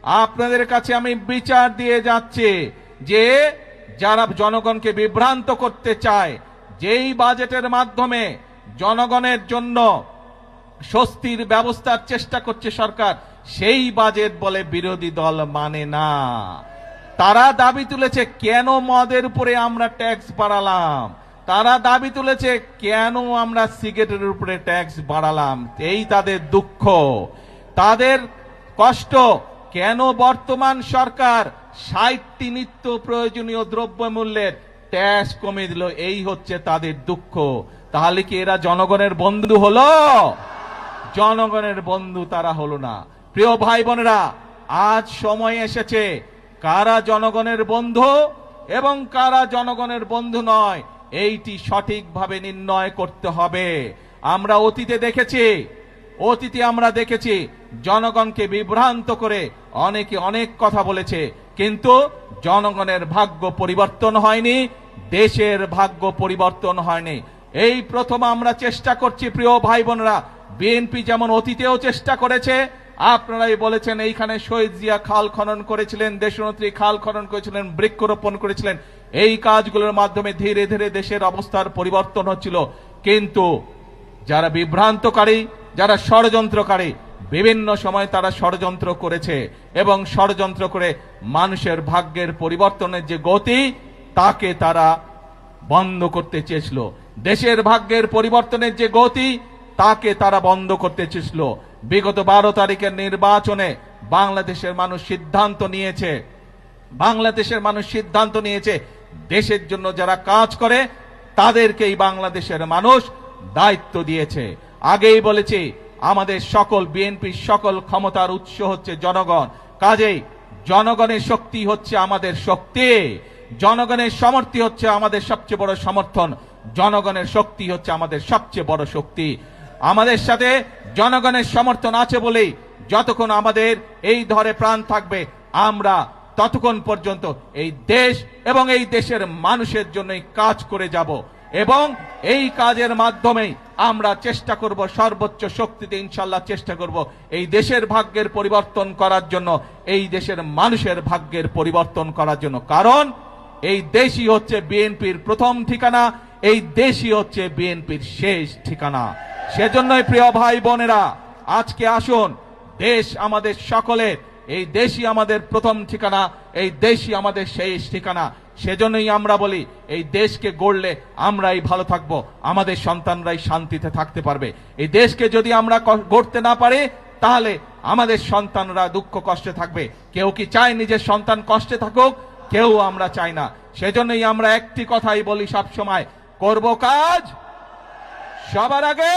আপনাদের কাছে আমি বিচার দিয়ে যাচ্ছি যে যারা জনগণকে বিভ্রান্ত করতে চায়, যেই বাজেটের মাধ্যমে জনগণের জন্য স্বস্তির ব্যবস্থার চেষ্টা করছে সরকার, সেই বাজেট বলে বিরোধী দল মানে না। তারা দাবি তুলেছে কেন মদের উপরে আমরা ট্যাক্স বাড়ালাম, তারা দাবি তুলেছে কেন আমরা সিগারেটের উপরে ট্যাক্স বাড়ালাম। এই তাদের দুঃখ, তাদের কষ্ট। কেন বর্তমান সরকার 60টি নিত্য প্রয়োজনীয় দ্রব্যমূল্যের ট্যাক্স কমিয়ে দিল, এই হচ্ছে তাদের দুঃখ। তাহলে কি এরা জনগণের বন্ধু হলো? জনগণের বন্ধু তারা হলো না। প্রিয় ভাই বোনেরা, আজ সময় এসেছে কারা জনগণের বন্ধু এবং কারা জনগণের বন্ধু নয়, এইটি সঠিকভাবে নির্ণয় করতে হবে। আমরা অতীতে আমরা দেখেছি জনগণকে বিভ্রান্ত করে অনেকে অনেক কথা বলেছে, কিন্তু জনগণের ভাগ্য পরিবর্তন হয়নি, দেশের ভাগ্য পরিবর্তন হয়নি। এই প্রথম আমরা চেষ্টা করছি। প্রিয় ভাই বোনেরা, বিএনপি যেমন অতীতেও চেষ্টা করেছে, আপনারাই বলেছেন এইখানে শহীদ জিয়া খাল খনন করেছিলেন, দেশনেত্রী খাল খনন করেছিলেন, বৃক্ষরোপণ করেছিলেন। এই কাজগুলোর মাধ্যমে ধীরে ধীরে দেশের অবস্থার পরিবর্তন হচ্ছিল। কিন্তু যারা বিভ্রান্তকারী, যারা ষড়যন্ত্রকারী, বিভিন্ন সময় তারা ষড়যন্ত্র করেছে এবং ষড়যন্ত্র করে মানুষের ভাগ্যের পরিবর্তনের যে গতি, তাকে তারা বন্ধ করতে চেয়েছিল। দেশের ভাগ্যের পরিবর্তনের যে গতি, তাকে তারা বন্ধ করতে চেয়েছিল। বিগত 12 তারিখের নির্বাচনে বাংলাদেশের মানুষ সিদ্ধান্ত নিয়েছে দেশের জন্য যারা কাজ করে তাদেরকেই বাংলাদেশের মানুষ দায়িত্ব দিয়েছে। আগেই বলেছি, আমাদের সকল বিএনপির সকল ক্ষমতার উৎস হচ্ছে জনগণ। কাজেই জনগণের শক্তি হচ্ছে আমাদের শক্তি, জনগণের সমর্থন হচ্ছে আমাদের সবচেয়ে বড় সমর্থন, জনগণের শক্তি হচ্ছে আমাদের সবচেয়ে বড় শক্তি। আমাদের সাথে জনগণের সমর্থন আছে বলেই যতক্ষণ আমাদের এই ধরে প্রাণ থাকবে, আমরা ততক্ষণ পর্যন্ত এই দেশ এবং এই দেশের মানুষের জন্যই কাজ করে যাব এবং এই কাজের মাধ্যমেই আমরা চেষ্টা করব, সর্বোচ্চ শক্তিতে ইনশাআল্লাহ চেষ্টা করব এই দেশের ভাগ্যের পরিবর্তন করার জন্য, এই দেশের মানুষের ভাগ্যের পরিবর্তন করার জন্য। কারণ এই দেশই হচ্ছে বিএনপির প্রথম ঠিকানা, এই দেশই হচ্ছে বিএনপির শেষ ঠিকানা। সেজন্যই প্রিয় ভাই বোনেরা, আজকে আসুন, দেশ আমাদের সকলের, এই দেশই আমাদের প্রথম ঠিকানা, এই দেশই আমাদের শেষ ঠিকানা। সেজন্যই আমরা বলি, এই দেশকে গড়লে আমরাই ভালো থাকবো, আমাদের সন্তানরাই শান্তিতে থাকতে পারবে। এই দেশকে যদি আমরা গড়তে না পারি, তাহলে আমাদের সন্তানরা দুঃখ কষ্টে থাকবে। কেউ কি চায় নিজের সন্তান কষ্টে থাকুক? কেউ আমরা চাই না। সেজন্যই আমরা একটি কথাই বলি সব সময়, করব কাজ সবার আগে